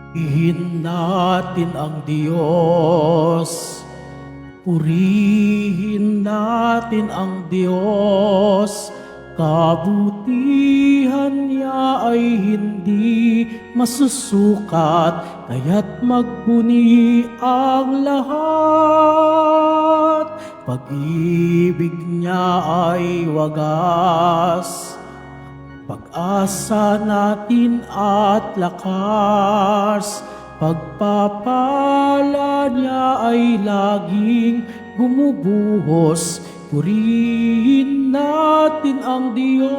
Purihin natin ang Diyos. Purihin natin ang Diyos. Kabutihan niya ay hindi masusukat, kaya't magpuni ang lahat. Pag-ibig niya ay wagas, pag-asa natin at lakas. Pagpapala niya ay laging bumubuhos. Purihin natin ang Diyos.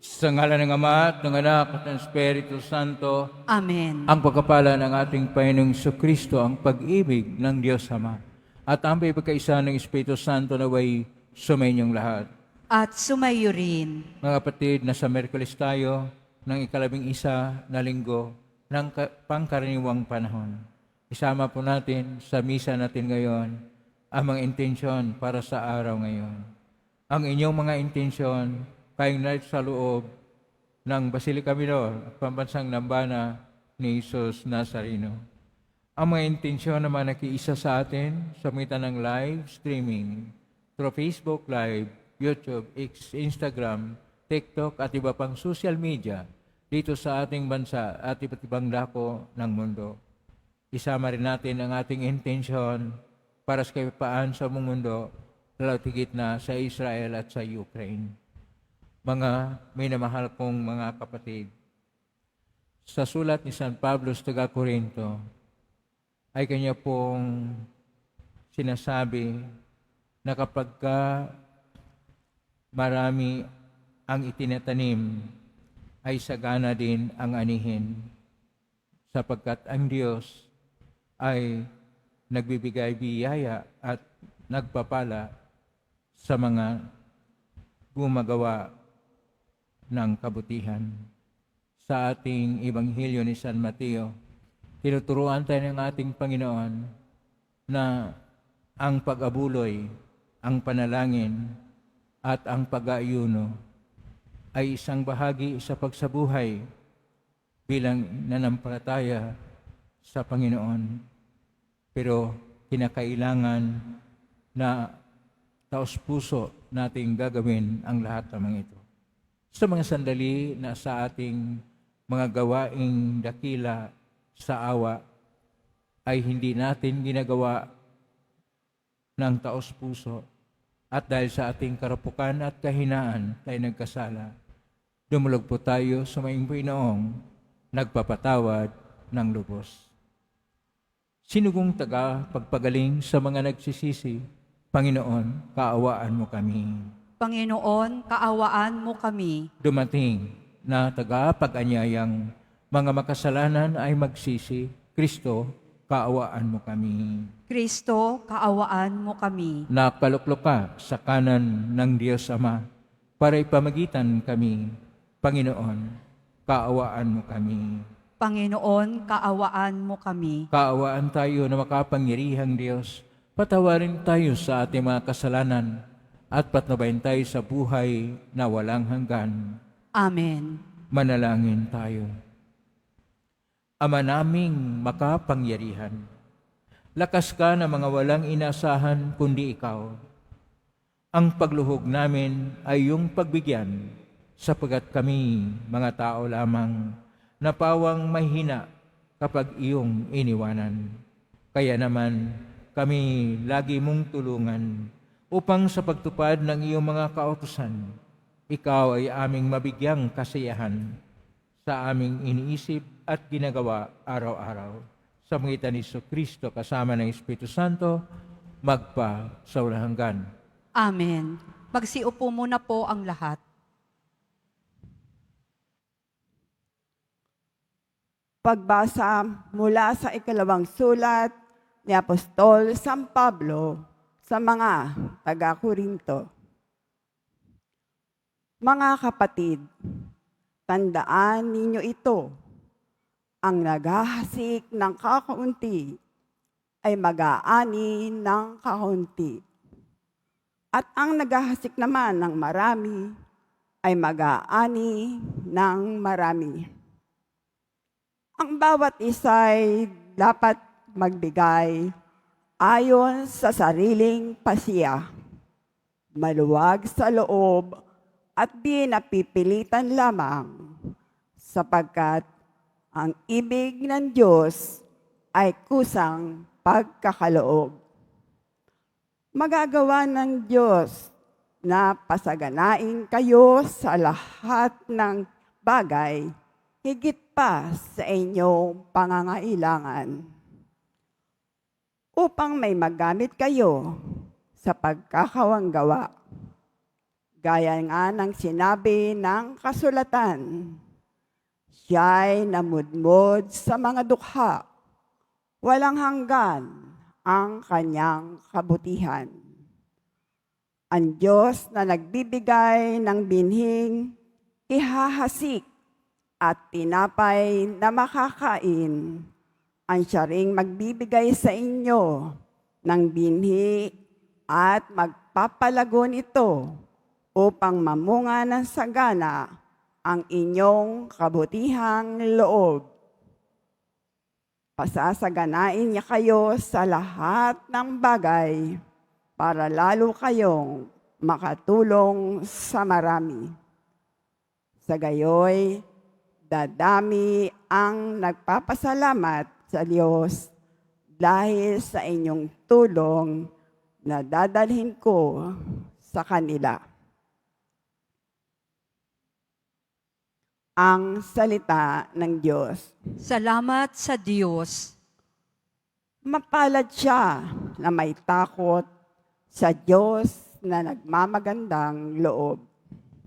Sa ngalan ng Ama at ng Anak at ng Espiritu Santo, Amen. ang pagkapala ng ating Panginoong Kristo, ang pag-ibig ng Diyos Ama, at ang pagkaisa ng Espiritu Santo naway sumainyong lahat. At sumayo rin. Mga kapatid, nasa Miyerkules tayo ng 11 na linggo ng pangkaraniwang panahon. Isama po natin sa misa natin ngayon ang mga intensyon para sa araw ngayon. Ang inyong mga intensyon kayong sa loob ng Basilica Minor at Pambansang Nambana ni Jesus Nazareno. Ang mga intensyon naman nakiisa sa atin sa mitan ng live streaming through Facebook Live, YouTube, X, Instagram, TikTok at iba pang social media dito sa ating bansa at iba't ibang dako ng mundo. Isama rin natin ang ating intensyon para sa kapayapaan sa buong mundo, lalo tigit na sa Israel at sa Ukraine. Mga minamahal kong mga kapatid, sa sulat ni San Pablo sa taga-Corinto, ay kanya pong sinasabi na kapag marami ang itinatanim, ay sagana din ang anihin, sapagkat ang Diyos ay nagbibigay biyaya at nagpapala sa mga gumagawa ng kabutihan. Sa ating Ebanghelyo ni San Mateo, tinuturuan tayo ng ating Panginoon na ang pag-abuloy, ang panalangin, at ang pag-aayuno ay isang bahagi sa pagsabuhay bilang nanampalataya sa Panginoon. Pero kinakailangan na taos-puso nating gagawin ang lahat ng mga ito. Sa mga sandali na sa ating mga gawaing dakila sa awa ay hindi natin ginagawa ng taos-puso at dahil sa ating karapukan at kahinaan tayo nagkasala, dumulog po tayo sa maing Panginoong nagpapatawad ng lubos. Sinugong taga pagpagaling sa mga nagsisisi, Panginoon, kaawaan mo kami. Panginoon, kaawaan mo kami. Dumating na taga-pag-anyayang mga makasalanan ay magsisi, Kristo, kaawaan mo kami. Kristo, kaawaan mo kami. Nakaluklok ka sa kanan ng Diyos Ama para ipamagitan kami, Panginoon, kaawaan mo kami. Panginoon, kaawaan mo kami. Kaawaan tayo na makapangyarihang Diyos, patawarin tayo sa ating mga kasalanan at patnubayan tayo sa buhay na walang hanggan. Amen. Manalangin tayo. Ama naming makapangyarihan, lakas ka na mga walang inasahan kundi ikaw. Ang pagluhog namin ay iyong pagbigyan, sapagkat kami, mga tao lamang, napawang mahina kapag iyong iniwanan. Kaya naman kami lagi mong tulungan upang sa pagtupad ng iyong mga kautusan, ikaw ay aming mabigyang kasiyahan sa aming iniisip at ginagawa araw-araw. Sa pangitan ni Kristo kasama ng Espiritu Santo, magpa sa walang hanggan. Amen. Magsiupo muna po ang lahat. Pagbasa mula sa ikalawang sulat ni Apostol San Pablo sa mga taga-Korinto. Mga kapatid, tandaan ninyo ito, ang naghahasik ng kakaunti ay mag-aani ng kakaunti. At ang naghahasik naman ng marami ay mag-aani ng marami. Ang bawat isa'y dapat magbigay ayon sa sariling pasiya, maluwag sa loob at di napipilitan lamang, sapagkat ang ibig ng Diyos ay kusang pagkakaloob. Magagawa ng Diyos na pasaganain kayo sa lahat ng bagay, higit pa sa inyong pangangailangan, upang may magamit kayo sa pagkakawanggawa. Gaya nga ng sinabi ng kasulatan, siya'y namudmod sa mga dukha, walang hanggan ang kanyang kabutihan. Ang Diyos na nagbibigay ng binhing ihahasik at tinapay na makakain, ang siya ring magbibigay sa inyo ng binhi at magpapalago nito upang mamunga ng sagana ang inyong kabutihang loob. Pasasaganain niya kayo sa lahat ng bagay para lalo kayong makatulong sa marami. Sa gayoy, dadami ang nagpapasalamat sa Diyos dahil sa inyong tulong na dadalhin ko sa kanila. Ang salita ng Diyos. Salamat sa Diyos. Mapalad siya na may takot sa Diyos na nagmamagandang loob.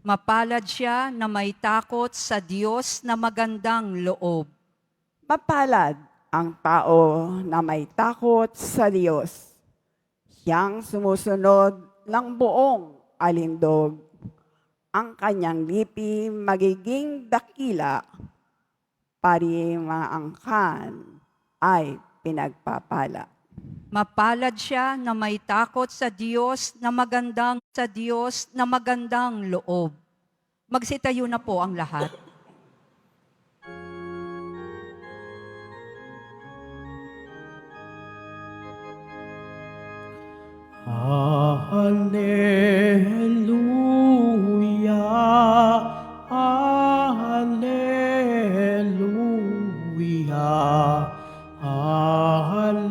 Mapalad siya na may takot sa Diyos na magandang loob. Mapalad ang tao na may takot sa Diyos. Siyang sumusunod ng buong alindog. Ang kanyang lipi magiging dakila, pari mga angkan ay pinagpapala. Mapalad siya na may takot sa Diyos na magandang loob. Magsitayo na po ang lahat. Hallelujah, Hallelujah, Hallelujah,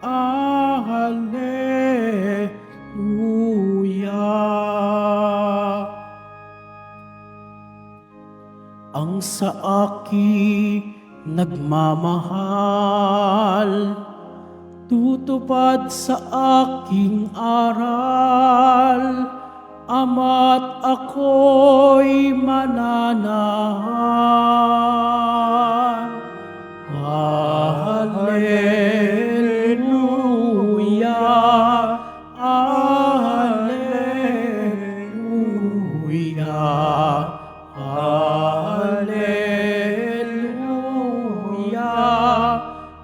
Hallelujah. Ang sa akin nagmamahal, tutupad sa aking aral, ama't ako'y mananahan. Hallelujah, Hallelujah, Hallelujah,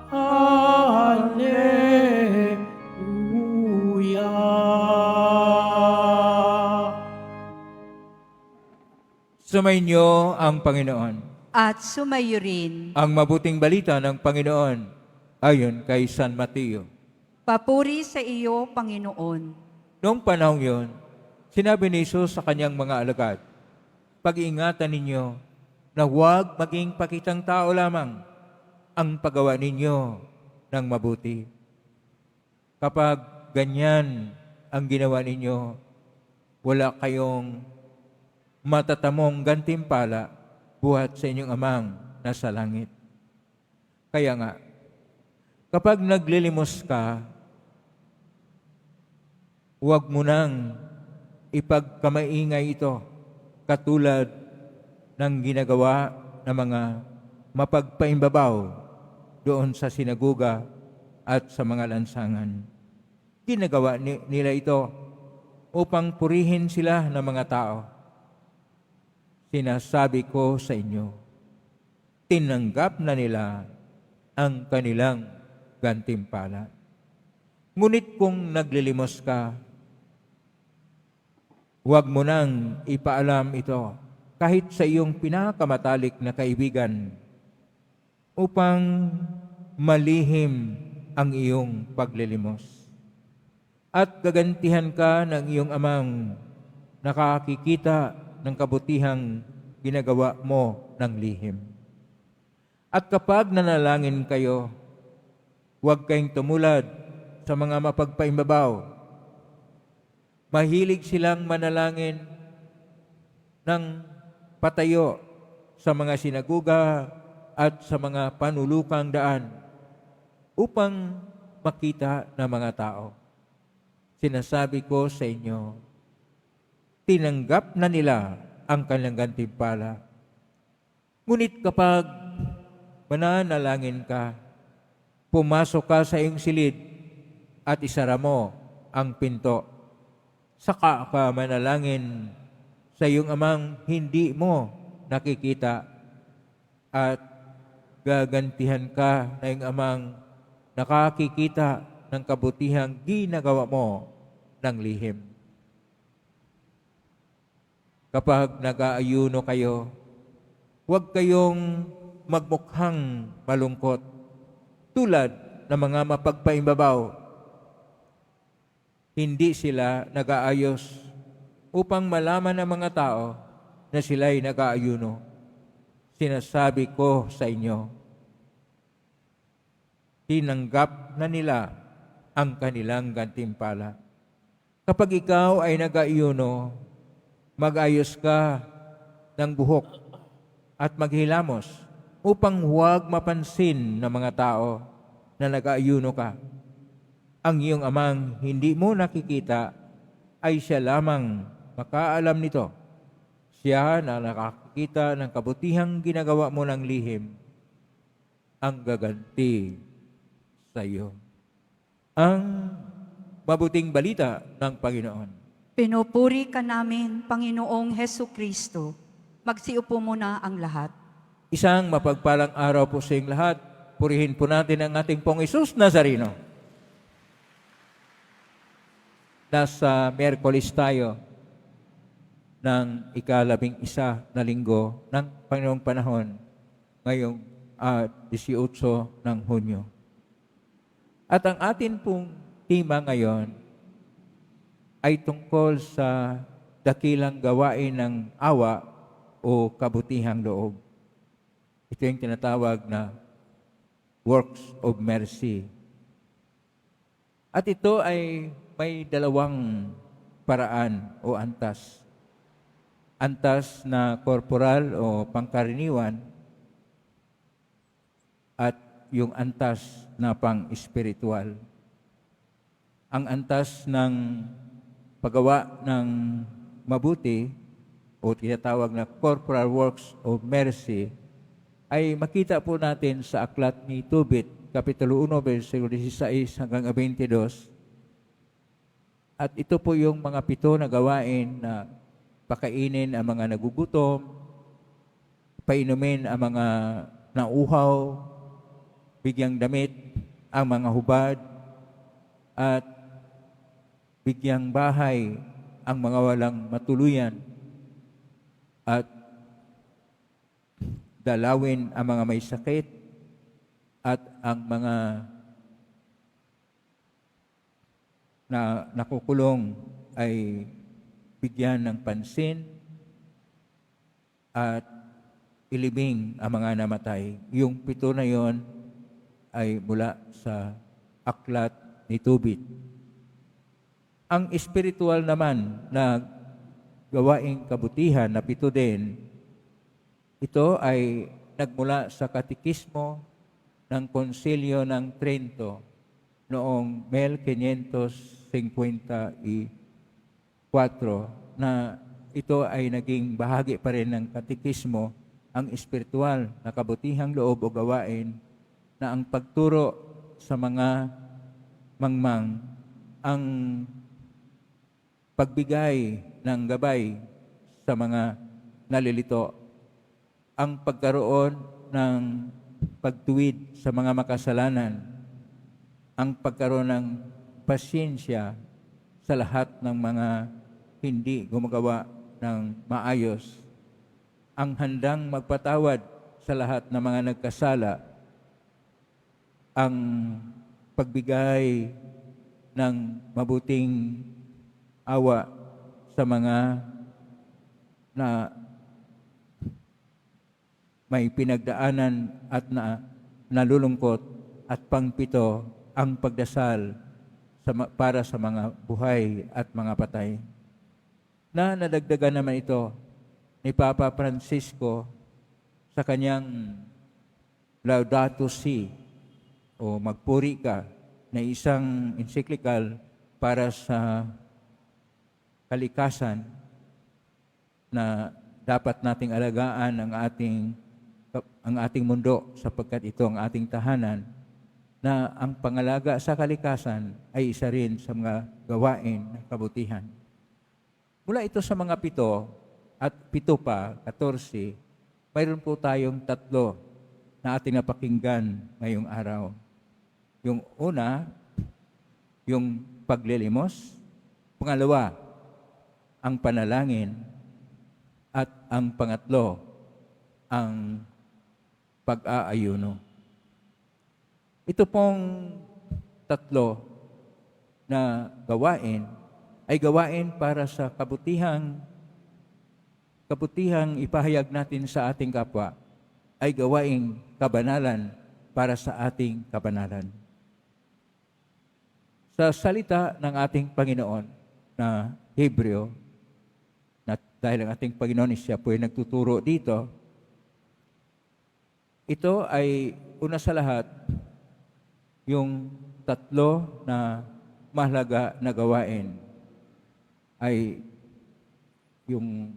Hallelujah. Sumainyo ang Panginoon. At sumayo rin. Ang mabuting balita ng Panginoon ayon kay San Mateo. Papuri sa iyo, Panginoon. Noong panahon yon, sinabi ni Jesus sa kanyang mga alagad, pag-iingatan ninyo na huwag maging pakitang tao lamang ang paggawa ninyo ng mabuti. Kapag ganyan ang ginawa ninyo, wala kayong matatamong gantimpala buhat sa inyong amang nasa langit. Kaya nga, kapag naglilimos ka, huwag mo nang ipagkamaingay ito katulad ng ginagawa ng mga mapagpaimbabaw doon sa sinaguga at sa mga lansangan. Ginagawa nila ito upang purihin sila ng mga tao. Sinasabi ko sa inyo, tinanggap na nila ang kanilang gantimpala. Ngunit kung naglilimos ka, huwag mo nang ipaalam ito kahit sa iyong pinakamatalik na kaibigan upang malihim ang iyong paglilimos. At gagantihan ka ng iyong amang nakakikita ng kabutihang ginagawa mo ng lihim. At kapag nanalangin kayo, huwag kayong tumulad sa mga mapagpaimbabaw. Mahilig silang manalangin ng patayo sa mga sinaguga at sa mga panulukang daan upang makita ng mga tao. Sinasabi ko sa inyo, tinanggap na nila ang kanilang gantimpala. Ngunit kapag mananalangin ka, pumasok ka sa iyong silid at isara mo ang pinto. Saka ka manalangin sa iyong amang hindi mo nakikita at gagantihan ka na iyong amang nakakikita ng kabutihang ginagawa mo ng lihim. Kapag nag-aayuno kayo, huwag kayong magmukhang malungkot tulad ng mga mapagpaimbabaw. Hindi sila nag-aayos upang malaman ng mga tao na sila'y nag-aayuno. Sinasabi ko sa inyo, tinanggap na nila ang kanilang gantimpala. Kapag ikaw ay nag-aayuno, mag-ayos ka ng buhok at maghilamos upang huwag mapansin ng mga tao na nag-aayuno ka. Ang iyong amang hindi mo nakikita ay siya lamang makaalam nito. Siya na nakakita ng kabutihang ginagawa mo ng lihim ang gaganti sa iyo. Ang mabuting balita ng Panginoon. Pinupuri ka namin, Panginoong Hesu Kristo. Magsiupo muna ang lahat. Isang mapagpalang araw po sa inyong lahat. Purihin po natin ang ating Pong Hesus Nazareno. Nasa Miyerkules tayo ng ika-11 na linggo ng Panginoong panahon ngayong 18 ng Hunyo. At ang atin pong tema ngayon ay tungkol sa dakilang gawain ng awa o kabutihang loob. Ito yung tinatawag na works of mercy. At ito ay may dalawang paraan o antas. Antas na korporal o pangkaraniwan at yung antas na pang-espiritual. Ang antas ng paggawa ng mabuti o tinatawag na corporal works of mercy ay makita po natin sa aklat ni Tobit, Kapitulo 1, versikulo 16 hanggang 22. At ito po yung mga 7 na gawain na pakainin ang mga nagugutom, painumin ang mga nauhaw, bigyang damit ang mga hubad, at bigyang bahay ang mga walang matuluyan, at dalawin ang mga may sakit, at ang mga na nakukulong ay bigyan ng pansin, at ilibing ang mga namatay. Yung 7 na yon ay mula sa aklat ni Tobit. Ang espiritual naman na gawaing kabutihan na 7 din, ito ay nagmula sa katikismo ng Konsilyo ng Trento noong 1554 na ito ay naging bahagi pa rin ng katikismo, ang espiritual na kabutihang loob o gawain na ang pagturo sa mga mangmang, ang pagbigay ng gabay sa mga nalilito, ang pagkaroon ng pagtuwid sa mga makasalanan, ang pagkaroon ng pasyensya sa lahat ng mga hindi gumagawa ng maayos, ang handang magpatawad sa lahat ng mga nagkasala, ang pagbigay ng mabuting awa sa mga na may pinagdaanan at nalulungkot, at pangpito, ang pagdasal para sa mga buhay at mga patay. Na nadagdagan naman ito ni Papa Francisco sa kanyang Laudato Si o Magpuri Ka na isang encyclical para sa kalikasan na dapat nating alagaan ang ating mundo sapagkat ito ang ating tahanan, na ang pangalaga sa kalikasan ay isa rin sa mga gawain ng kabutihan. Mula ito sa mga 7 at 7 pa, 14, mayroon po tayong 3 na ating napakinggan ngayong araw. Yung una, yung paglilimos. Pangalawa, ang panalangin. At ang pangatlo, ang pag-aayuno. Ito pong 3 na gawain ay gawain para sa kabutihang ipahayag natin sa ating kapwa, ay gawaing kabanalan para sa ating kabanalan. Sa salita ng ating Panginoon na Hebreo, na dahil ang ating Panginoon siya po ay nagtuturo dito, ito ay una sa lahat yung 3 na mahalaga na gawain ay yung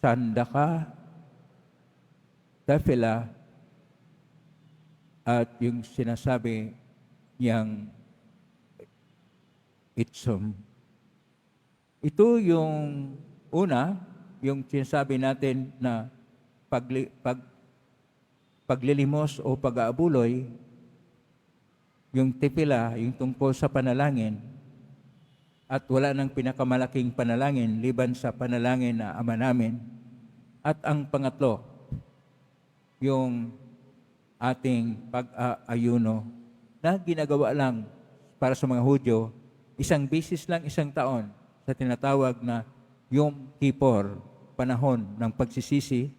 Sandaka, Tefillah, at yung sinasabi niyang Itzum. Ito yung una, yung sinasabi natin na paglilimos o pag-aabuloy, yung Tefillah, yung tungkol sa panalangin, at wala nang pinakamalaking panalangin liban sa panalangin na Ama namin. At ang pangatlo, yung ating pag-aayuno na ginagawa lang para sa mga Hudyo, isang bisis lang isang taon sa tinatawag na Yom Kippur, panahon ng pagsisisi,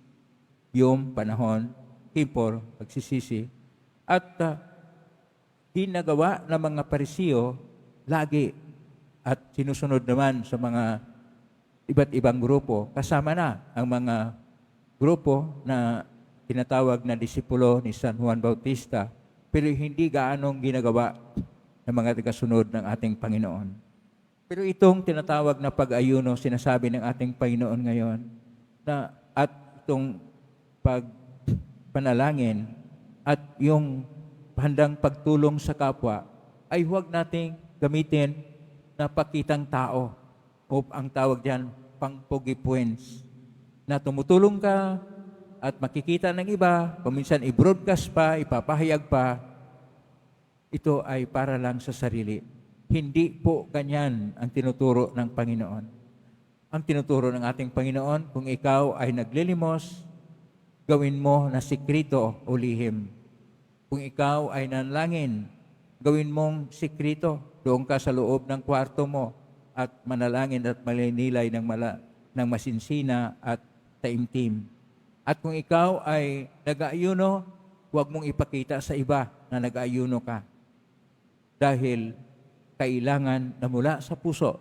Yom, panahon, Kippur, pagsisisi, at ginagawa ng mga Parisiyo lagi at sinusunod naman sa mga iba't ibang grupo. Kasama na ang mga grupo na tinatawag na disipulo ni San Juan Bautista, pero hindi gaanong ginagawa ng mga tagasunod ng ating Panginoon. Pero itong tinatawag na pag-ayuno, sinasabi ng ating Panginoon ngayon, na at itong pagpanalangin at yung handang pagtulong sa kapwa ay huwag nating gamitin na pakitang tao o ang tawag diyan pangpugipuens, na tumutulong ka at makikita ng iba, paminsan i-broadcast pa, ipapahayag pa, ito ay para lang sa sarili. Hindi po ganyan ang tinuturo ng Panginoon. Ang tinuturo ng ating Panginoon, kung ikaw ay naglilimos, gawin mo na sikrito o lihim. Kung ikaw ay nanalangin, gawin mong sikrito. Doon ka sa loob ng kwarto mo at manalangin at malinilay ng masinsina at taimtim. At kung ikaw ay nag-aayuno, huwag mong ipakita sa iba na nag-aayuno ka. Dahil kailangan na mula sa puso,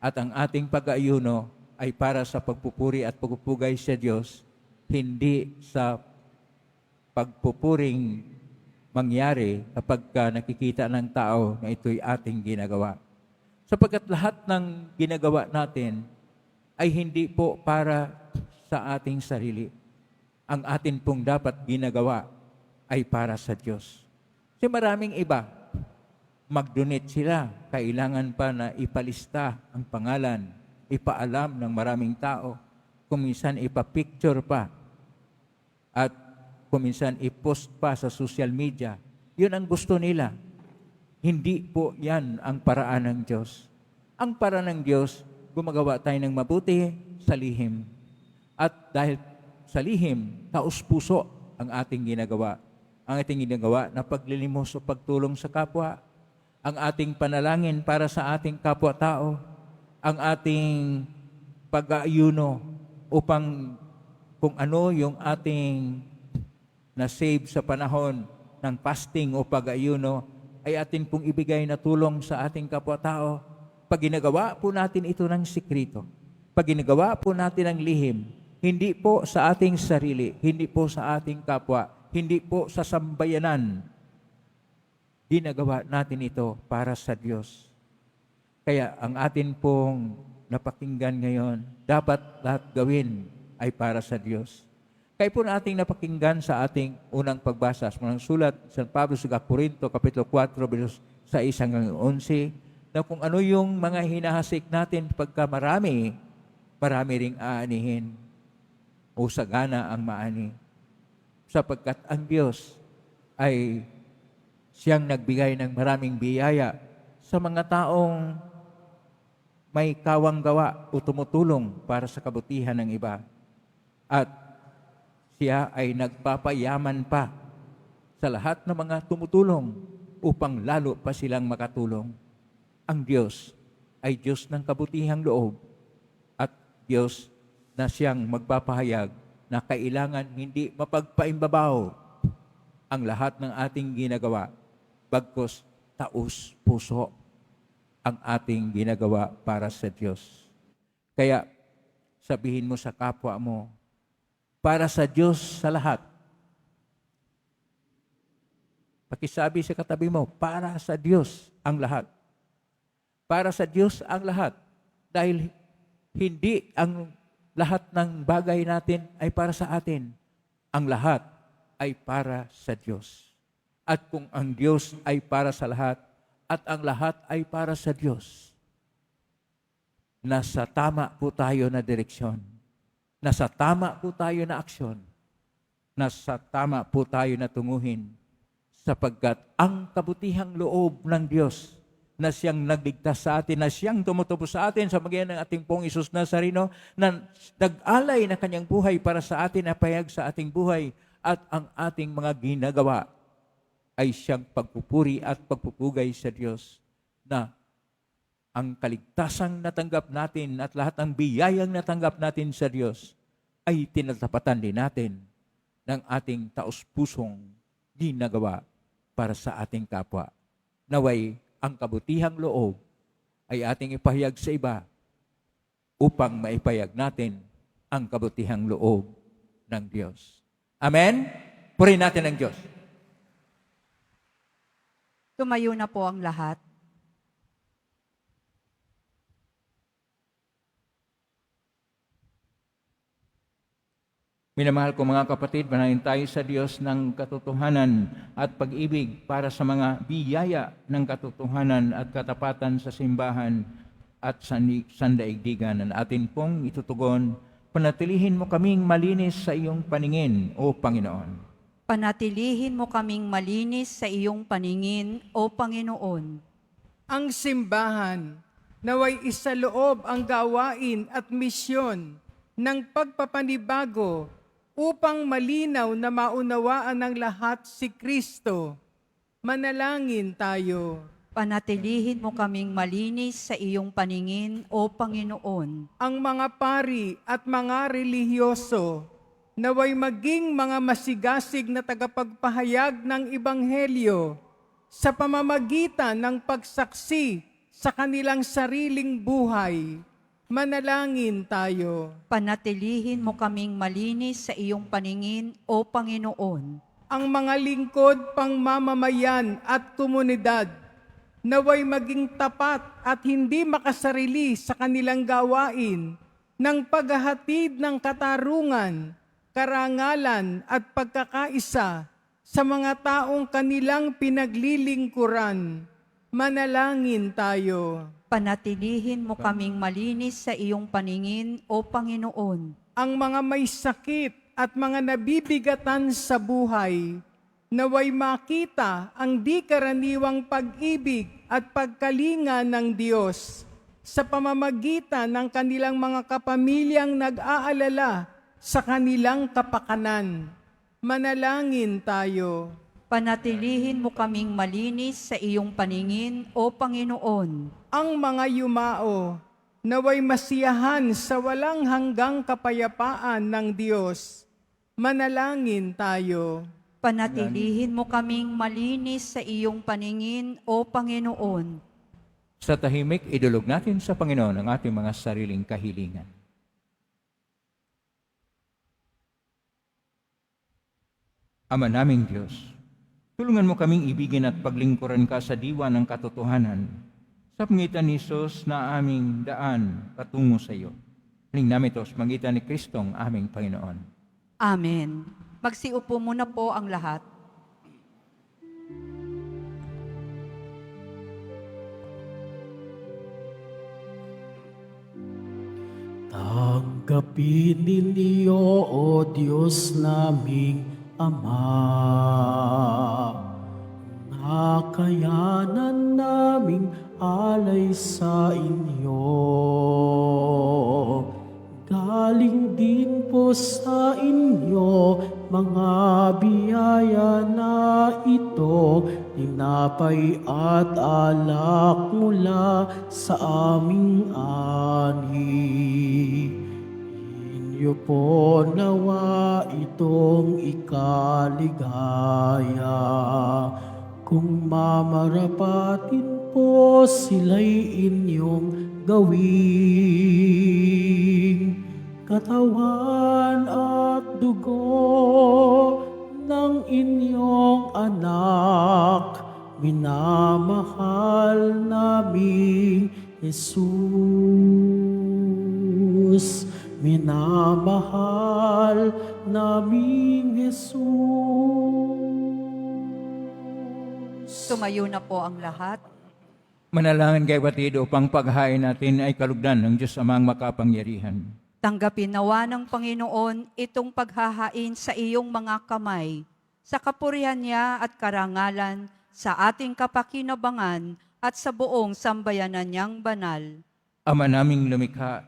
at ang ating pag-aayuno ay para sa pagpupuri at pagpupugay sa Diyos, hindi sa pagpupuring mangyari kapag nakikita ng tao na ito'y ating ginagawa. Sapagkat lahat ng ginagawa natin ay hindi po para sa ating sarili. Ang atin pong dapat ginagawa ay para sa Diyos. Kasi maraming iba, mag-donate sila, kailangan pa na ipalista ang pangalan, ipaalam ng maraming tao, kuminsan ipapicture pa, at kuminsan i-post pa sa social media. Yun ang gusto nila. Hindi po yan ang paraan ng Diyos. Ang paraan ng Diyos, gumagawa tayo ng mabuti sa lihim. At dahil sa lihim, taos-puso ang ating ginagawa. Ang ating ginagawa na paglilimos o pagtulong sa kapwa, ang ating panalangin para sa ating kapwa-tao, ang ating pag-aayuno upang kung ano yung ating na-save sa panahon ng fasting o pag-aayuno ay atin pong ibigay na tulong sa ating kapwa-tao. Pag ginagawa po natin ito ng sikrito, pag ginagawa po natin ng lihim, hindi po sa ating sarili, hindi po sa ating kapwa, hindi po sa sambayanan, ginagawa natin ito para sa Diyos. Kaya ang atin pong napakinggan ngayon, dapat lahat gawin ay para sa Diyos. Kaya po nating napakinggan sa ating unang pagbasa sa mga sulat sa Pablo sa Corinto, Kapitulo 4, versos 6 hanggang 11, na kung ano yung mga hinahasik natin pagka marami ring aanihin o sagana ang maani. Sapagkat ang Diyos ay siyang nagbigay ng maraming biyaya sa mga taong may kawang gawa o tumutulong para sa kabutihan ng iba. At siya ay nagpapayaman pa sa lahat ng mga tumutulong upang lalo pa silang makatulong. Ang Diyos ay Diyos ng kabutihang loob at Diyos na siyang magpapahayag na kailangan hindi mapagpaimbabaw ang lahat ng ating ginagawa, bagkus taos puso ang ating ginagawa para sa Diyos. Kaya sabihin mo sa kapwa mo, para sa Diyos sa lahat. Pakisabi sa katabi mo, para sa Diyos ang lahat. Para sa Diyos ang lahat. Dahil hindi ang lahat ng bagay natin ay para sa atin. Ang lahat ay para sa Diyos. At kung ang Diyos ay para sa lahat, at ang lahat ay para sa Diyos, nasa tama po tayo na direksyon. Nasa tama po tayo na aksyon. Nasa tama po tayo na tunguhin. Sapagkat ang kabutihang loob ng Diyos na siyang nagligtas sa atin, na siyang tumutubo sa atin sa magitan ng ating pong Isus Nazareno, na nag-alay na kanyang buhay para sa atin, na payag sa ating buhay, at ang ating mga ginagawa ay siyang pagpupuri at pagpupugay sa Diyos, na ang kaligtasang natanggap natin at lahat ng biyayang natanggap natin sa Diyos ay tinatapatan din natin ng ating taos-pusong ginagawa para sa ating kapwa. Naway ang kabutihang loob ay ating ipahayag sa iba upang maipahayag natin ang kabutihang loob ng Diyos. Amen? Purihin natin ang Diyos. Tumayo na po ang lahat. Minamahal ko mga kapatid, manahin tayo sa Diyos ng katotohanan at pag-ibig para sa mga biyaya ng katotohanan at katapatan sa simbahan at sandaigdigan. Ang atin pong itutugon, panatilihin mo kaming malinis sa iyong paningin, O Panginoon. Panatilihin mo kaming malinis sa iyong paningin, O Panginoon. Ang simbahan, naway isaloob ang gawain at misyon ng pagpapanibago upang malinaw na maunawaan ng lahat si Kristo. Manalangin tayo. Panatilihin mo kaming malinis sa iyong paningin, O Panginoon. Ang mga pari at mga relihiyoso, naway maging mga masigasig na tagapagpahayag ng Ebanghelyo sa pamamagitan ng pagsaksi sa kanilang sariling buhay. Manalangin tayo. Panatilihin mo kaming malinis sa iyong paningin, O Panginoon. Ang mga lingkod pang mamamayan at komunidad, naway maging tapat at hindi makasarili sa kanilang gawain ng paghahatid ng katarungan, karangalan at pagkakaisa sa mga taong kanilang pinaglilingkuran. Manalangin tayo. Panatilihin mo kaming malinis sa iyong paningin, O Panginoon. Ang mga may sakit at mga nabibigatan sa buhay, naway makita ang di karaniwang pag-ibig at pagkalinga ng Diyos sa pamamagitan ng kanilang mga kapamilyang nag-aalala sa kanilang kapakanan. Manalangin tayo. Panatilihin mo kaming malinis sa iyong paningin, O Panginoon. Ang mga yumao, naway masiyahan sa walang hanggang kapayapaan ng Diyos. Manalangin tayo. Panatilihin mo kaming malinis sa iyong paningin, O Panginoon. Sa tahimik, idulog natin sa Panginoon ang ating mga sariling kahilingan. Ama naming Diyos, tulungan mo kaming ibigin at paglingkuran ka sa diwa ng katotohanan sa pangitan ni Jesus na aming daan patungo sa iyo. Hiling namin ito sa pangitan ni Kristong aming Panginoon. Amen. Magsiupo muna po ang lahat. Tanggapin ninyo, O Diyos naming Ama, nakayanan naming alay sa inyo. Galing din po sa inyo mga biyaya na ito, tinapay at alak mula sa aming ani. Inyo po nawa itong ikaligaya, kung mamarapatin po sila'y inyong gawing katawan at dugo ng inyong anak, minamahal naming Jesus. Minamahal naming Jesus. Tumayo na po ang lahat. Manalangin kay Batid upang paghain natin ay kalugdan ng Diyos Amang makapangyarihan. Tanggapin nawa ng Panginoon itong paghahain sa iyong mga kamay, sa kapurihan niya at karangalan, sa ating kapakinabangan at sa buong sambayanan niyang banal. Ama naming lumikha,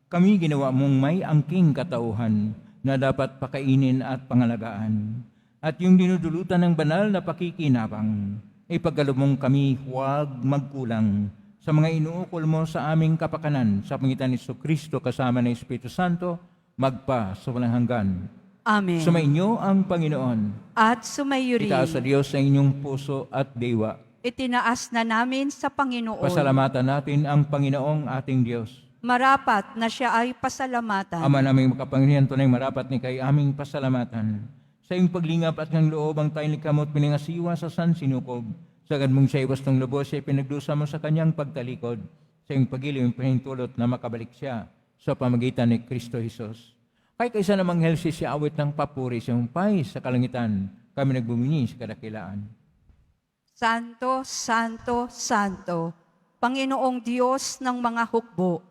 kami ginawa mong may angking katauhan na dapat pakainin at pangalagaan. At yung dinudulutan ng banal na pakikinabang, ipagkaloob mong kami huwag magkulang sa mga inuukol mo sa aming kapakanan sa pangitan ni Kristo kasama ng Espiritu Santo, magpa sa walang hanggan. Amen. Sumainyo ang Panginoon. At sumayo rin. Itaas sa Diyos sa inyong puso at diwa. Itinaas na namin sa Panginoon. Pasalamatan natin ang Panginoong ating Diyos. Marapat na siya ay pasalamatan. Ama naming makapangyarihan, tunay marapat ni kay aming pasalamatan. Sa iyong paglingap at ng loob ang tayong likamot pinangasiwa sa sansinukob. Sagad mong siya iwas ng lubos, siya pinagdusa mo sa kanyang pagtalikod. Sa iyong pagiliw, pinahintulot na makabalik siya sa pamagitan ni Kristo Jesus. Kay kaysa namang helsi siya awit ng papuri sa iyong pay sa kalangitan, kami nagbumini sa kadakilaan. Santo, Santo, Santo, Panginoong Diyos ng mga hukbo,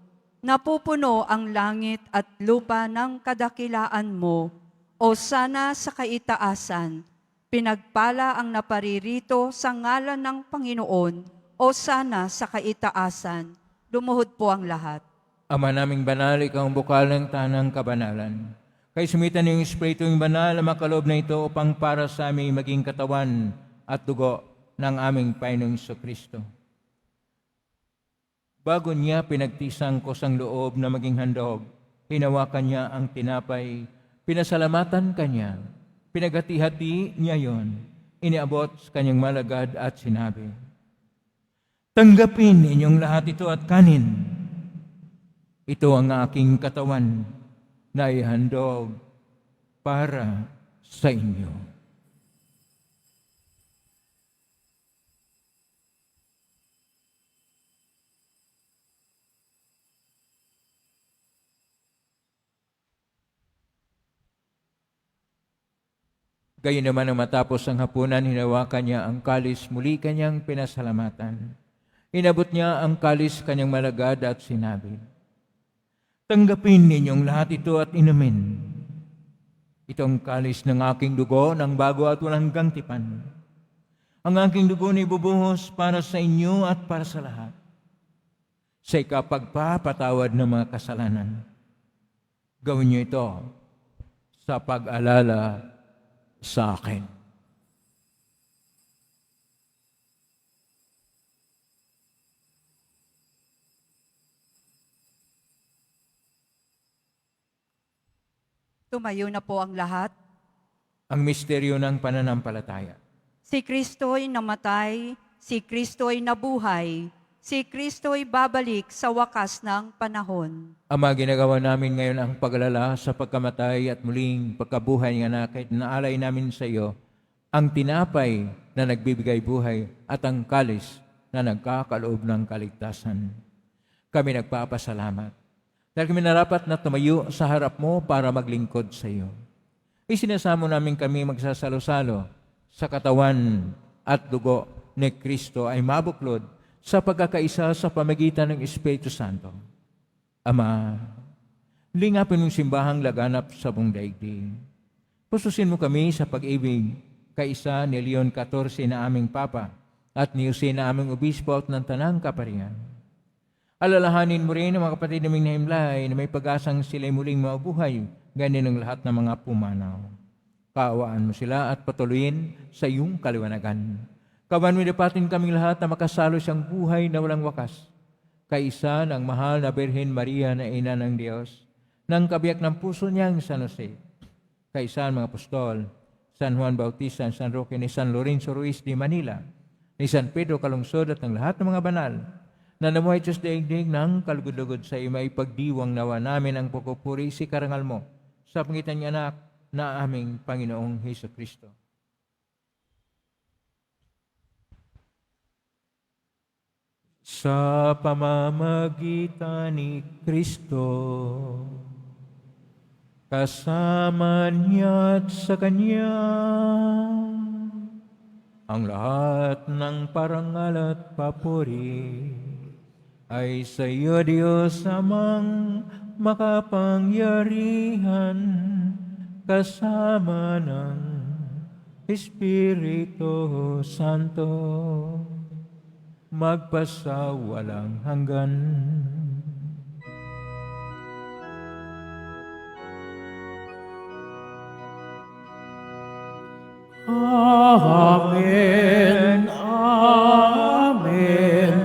napupuno ang langit at lupa ng kadakilaan mo, o sana sa kaitaasan, pinagpala ang naparirito sa ngalan ng Panginoon, o sana sa kaitaasan. Lumuhod po ang lahat. Ama naming banal, ikaw ang bukal ng tanang kabanalan. Kay sumitan yung Espiritu yung banal na makaloob na ito upang para sa aming maging katawan at dugo ng aming Panginoong Kristo. Bago niya pinagtisang ko sang loob na maging handog, hinawakan niya ang tinapay, pinasalamatan kanya, pinaghati-hati niya yon, iniabot sa kanyang malagad at sinabi, "Tanggapin ninyong lahat ito at kanin. Ito ang aking katawan na ihandog para sa inyo." Gayon naman ang matapos ang hapunan, hinawakan niya ang kalis, muli kanyang pinasalamatan. Inabot niya ang kalis kanyang malagad at sinabi, "Tanggapin ninyong lahat ito at inumin. Itong kalis ng aking dugo ng bago at walang hanggang tipan. Ang aking dugo na ibubuhos para sa inyo at para sa lahat. Sa ikapagpapatawad ng mga kasalanan. Gawin niyo ito sa pag-alala sa akin. Tumayo na po ang lahat. Ang misteryo ng pananampalataya. Si Kristo'y namatay, si Kristo'y nabuhay, si Kristo'y babalik sa wakas ng panahon. Ama, ginagawa namin ngayon ang pag-alala sa pagkamatay at muling pagkabuhay ng anak at naalay namin sa iyo ang tinapay na nagbibigay buhay at ang kalis na nagkakaloob ng kaligtasan. Kami nagpapasalamat dahil kami narapat na tumayo sa harap mo para maglingkod sa iyo. Isinasamo namin kami magsasalo-salo sa katawan at dugo ni Kristo ay mabuklod sa pagkakaisa sa pamagitan ng Espiritu Santo. Ama, lingapin mong simbahang laganap sa buong daigdig. Pususin mo kami sa pag-ibig kaisa ni Leon XIV na aming Papa at ni Jose na aming Obispo at ng Tanang Kaparian. Alalahanin mo rin ang mga kapatid naming nahimlay na may pag-asang sila'y muling mabuhay, ganyan ang lahat ng mga pumanaw. Kaawaan mo sila at patuloyin sa iyong kaliwanagan. Kawan mo dapatin kaming lahat na makasalo siyang buhay na walang wakas. Kaisa ng mahal na Birhen Maria na ina ng Diyos, ng kabiyak ng puso niyang San Jose. Kaisa ng mga apostol, San Juan Bautista, San Roque, ni San Lorenzo Ruiz de Manila, ni San Pedro Calungsod at ng lahat ng mga banal, na namuhay Diyos daigdig ng kalugod-lugod sa iyo, maipagdiwang nawa namin ang pagpupuri si karangal mo sa pangitan niya anak na aming Panginoong Hesus Kristo. Sa pamamagitan ni Kristo, kasama niya at sa Kanya, ang lahat ng parangal at papuri ay sa iyo, Diyos amang makapangyarihan, kasama ng Espiritu Santo, magpasawalang hanggan. Amen. Amen.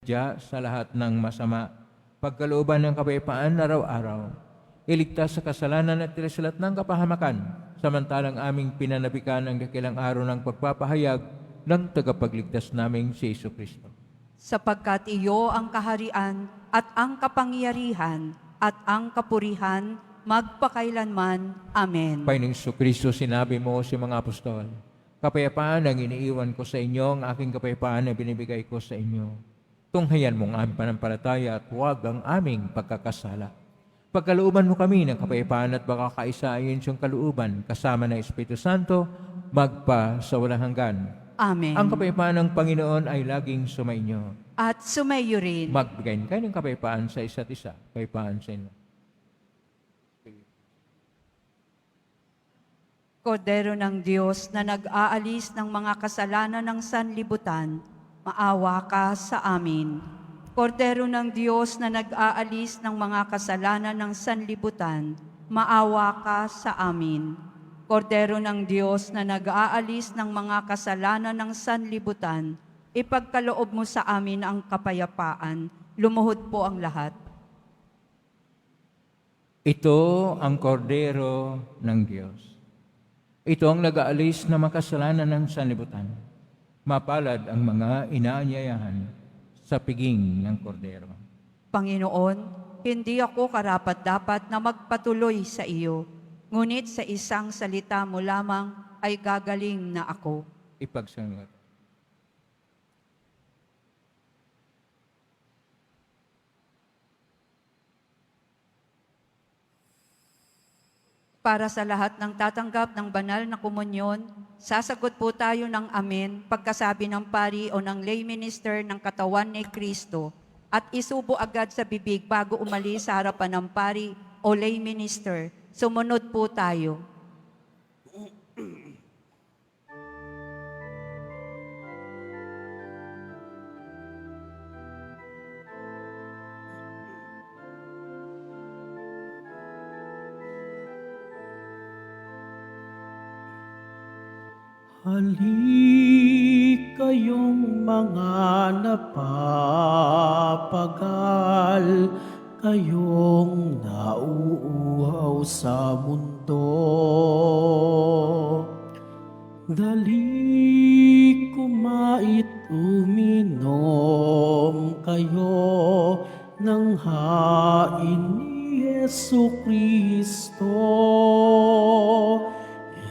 Diya sa lahat ng masama, pagkalooban ng kapayapaan araw-araw, iligtas sa kasalanan at tirasalat ng kapahamakan, samantalang aming pinanabikan ang dakilang araw ng pagpapahayag ng tagapagligtas naming si Jesucristo. Sapagkat iyo ang kaharian at ang kapangyarihan at ang kapurihan magpakailanman. Amen. Panginoong Jesucristo, sinabi mo sa mga apostol, kapayapaan ang iniiwan ko sa inyo, ang aking kapayapaan na binibigay ko sa inyo. Tunghayan mong aming panampalataya at huwag ang aming pagkakasala. Pagkalooban mo kami ng kapayapaan at baka kaisa ayon siyang kalooban, kasama ng Espiritu Santo, magpa sa walang hanggan. Amen. Ang kapayapaan ng Panginoon ay laging sumainyo. At sumayo rin. Magbigay kayo ng kapayapaan sa isa't isa. Kapayapaan sa inyo. Kordero ng Diyos na nag-aalis ng mga kasalanan ng sanlibutan, maawa ka sa amin. Kordero ng Diyos na nag-aalis ng mga kasalanan ng sanlibutan, maawa ka sa amin. Kordero ng Diyos na nag-aalis ng mga kasalanan ng sanlibutan, ipagkaloob mo sa amin ang kapayapaan. Lumuhod po ang lahat. Ito ang kordero ng Diyos. Ito ang nag-aalis na makasalanan ng sanlibutan. Mapalad ang mga inaanyayahan sa piging ng kordero. Panginoon, hindi ako karapat-dapat na magpatuloy sa iyo, ngunit sa isang salita mo lamang ay gagaling na ako. Ipagsangat. Para sa lahat ng tatanggap ng banal na komunyon, sasagot po tayo ng amen pagkasabi ng pari o ng lay minister ng katawan ni Kristo at isubo agad sa bibig bago umalis sa harapan ng pari o lay minister. Sumunod po tayo. Halik kayong mga napapagal, kayong nauuhaw sa mundo. Dali kumait uminom kayo ng hain ni Yesu Kristo.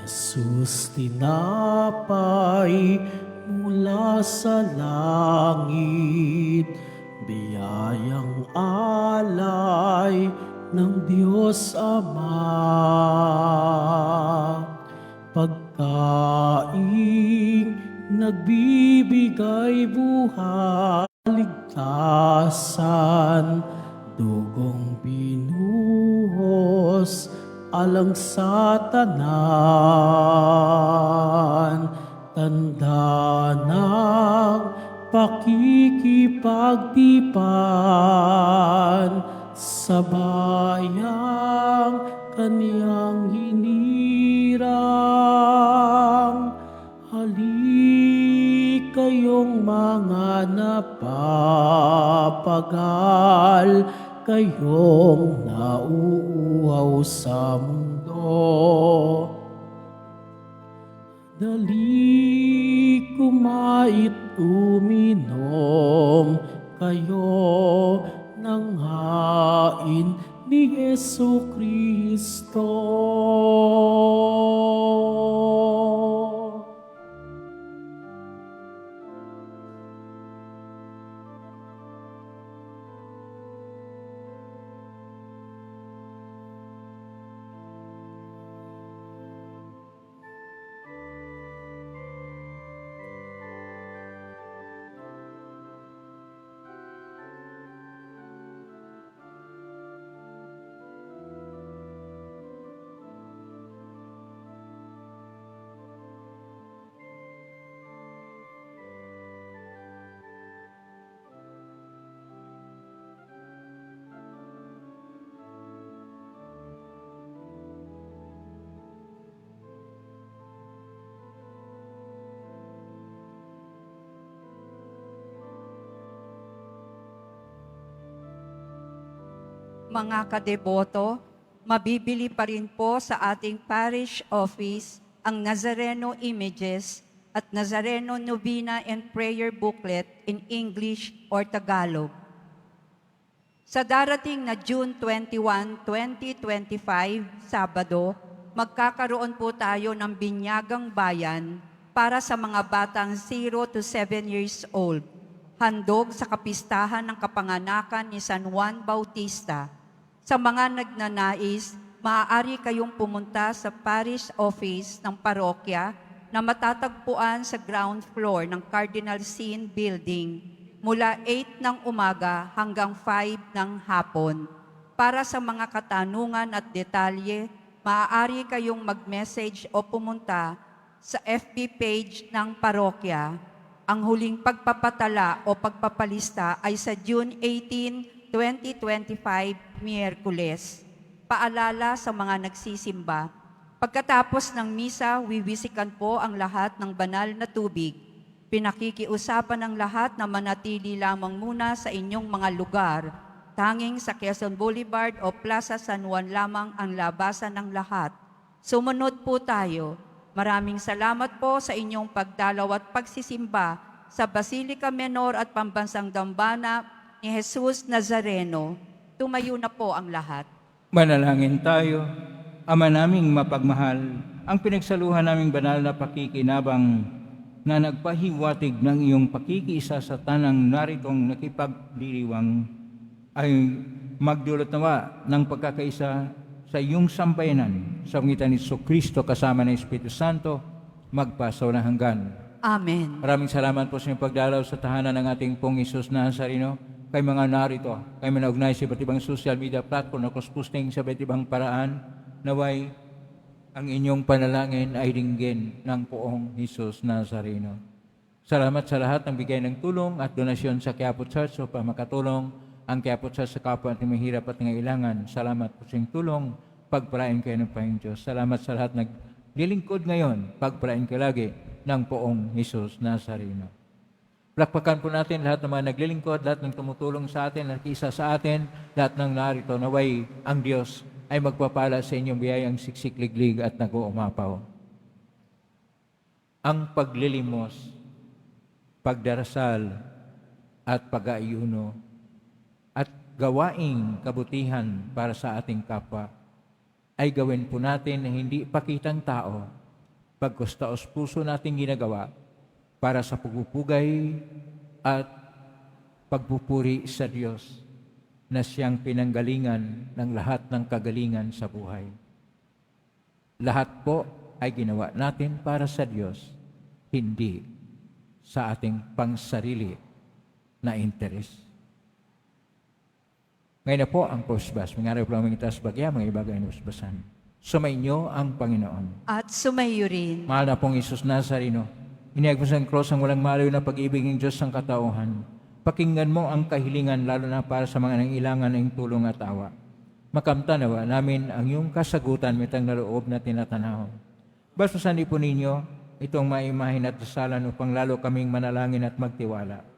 Jesus tinapay mula sa langit, biyayang alay ng Diyos Ama. Pagkaing nagbibigay buhay, ligtasan, dugong binuhos, alang sa tanan, tanda ng pakikipagtipan sa bayang kaniyang hinirang. Halik kayong mga napapagal, kayong nauuhaw sa mundo. Dali kumait uminom kayo ng hain ni Yesu Kristo. Mga kadeboto, mabibili pa rin po sa ating parish office ang Nazareno Images at Nazareno Novena and Prayer Booklet in English or Tagalog. Sa darating na June 21, 2025, Sabado, magkakaroon po tayo ng binyagang bayan para sa mga batang 0 to 7 years old, handog sa kapistahan ng kapanganakan ni San Juan Bautista. Sa mga nagnanais, maaari kayong pumunta sa parish office ng parokya na matatagpuan sa ground floor ng Cardinal Sin Building mula 8 ng umaga hanggang 5 ng hapon. Para sa mga katanungan at detalye, maaari kayong mag-message o pumunta sa FB page ng parokya. Ang huling pagpapatala o pagpapalista ay sa June 18, 2025, Miyerkules. Paalala sa mga nagsisimba, pagkatapos ng misa, wiwisikan po ang lahat ng banal na tubig. Pinakikiusapan ng lahat na manatili lamang muna sa inyong mga lugar. Tanging sa Quezon Boulevard o Plaza San Juan lamang ang labasan ng lahat. Sumunod po tayo. Maraming salamat po sa inyong pagdalaw at pagsisimba sa Basilica Menor at Pambansang Dambana ni Jesus Nazareno. Tumayo na po ang lahat. Manalangin tayo. Ama naming mapagmahal, ang pinagsaluhan naming banal na pakikinabang na nagpahiwatig ng iyong pakikiisa sa tanang naritong nakipagdiriwang ay magdulot nawa ng pagkakaisa sa iyong sambayanan sa pangitan ni Kristo kasama ng Espiritu Santo magpasaw na hanggan. Amen. Maraming salamat po sa inyong pagdalaw sa tahanan ng ating pong Jesus Nazareno. Kay mga narito, kay manaugnay sa iba't ibang social media platform na cross-posting sa iba't ibang paraan, naway ang inyong panalangin ay dinggin ng poong Jesus Nazareno. Salamat sa lahat ng bigay ng tulong at donasyon sa Quiapo Church upang makatulong ang Quiapo Church sa kapwa at mahirap at nangailangan. Salamat po sa inyong tulong, pagpalain kayo ng Panginoon Diyos. Salamat sa lahat naglilingkod ngayon, pagpalain kayo lagi ng poong Jesus Nazareno. Plakpakan po natin lahat ng mga naglilingkod, lahat ng tumutulong sa atin, nakisa sa atin, lahat ng narito, naway ang Diyos ay magpapala sa inyong biyayang siksik-liglig at nag-uumapaw. Ang paglilimos, pagdarasal, at pag-aayuno, at gawaing kabutihan para sa ating kapwa, ay gawin po natin na hindi pakitang tao, pagkus taos puso nating ginagawa para sa pagpupugay at pagpupuri sa Diyos na siyang pinanggalingan ng lahat ng kagalingan sa buhay. Lahat po ay ginawa natin para sa Diyos, hindi sa ating pangsarili na interes. Ngayon na po ang postbas. Mga araw po lang mga itas bagya, mga ibagay na postbasan. Sumainyo ang Panginoon. At sumayo rin. Mahal na pong Isus Nazareno, iniag mo sa cross ang walang malayo na pag-ibig ng Diyos ng katauhan. Pakinggan mo ang kahilingan lalo na para sa mga nangailangan ng tulong at awa. Makamtanawa namin ang iyong kasagutan mitang na loob na tinatanaw. Bastasan po ninyo itong maimahin at dasalan upang lalo kaming manalangin at magtiwala.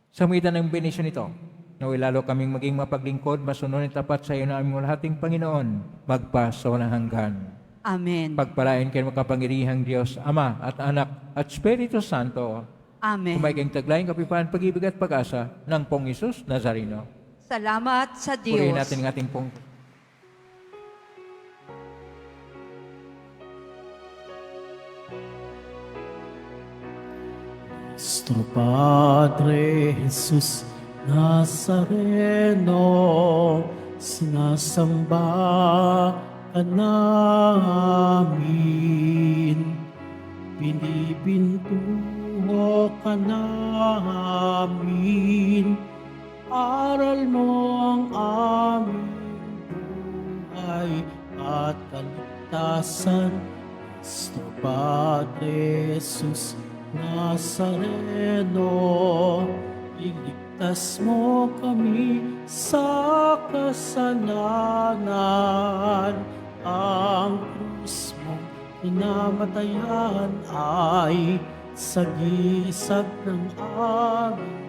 Sa mitan ng benisyon ito, naway lalo kaming maging mapaglingkod, masunod at tapat sa iyo na aming walahating Panginoon, magpa sa walang hanggan. Amen. Pagpalain kayo makapangirihang Diyos, Ama at Anak at Espiritu Santo, Amen. kumaiging taglayang kapipahan, pag-ibig at pag-asa ng pong Isus Nazareno. Salamat sa Purihin Diyos. natin ang ating pong Nuestro Padre Jesus Nazareno, sinasamba ka namin, binibintuho ka namin, aral mo ang aming buhay at kaligtasan. Nuestro Padre Jesus Nazareno, iligtas mo kami sa kasalanan. Ang krus mong pinamatayan ay sagisag ng aming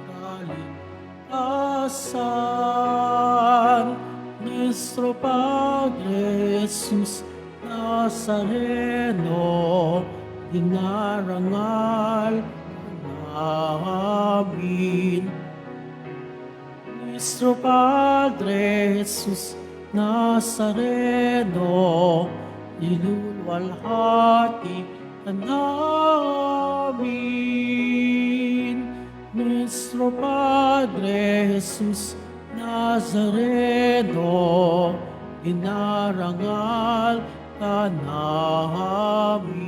kaligtasan. Nuestro Padre Jesus Nazareno, dinarangal namin. Nuestro Padre Jesus Nazareno, iluluwalhati ka namin. Nuestro Padre Jesus Nazareno, dinarangal ka namin.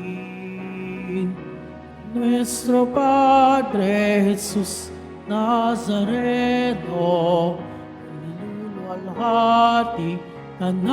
Nuestro Padre Jesus Nazareno, niluluwalhati ka namin.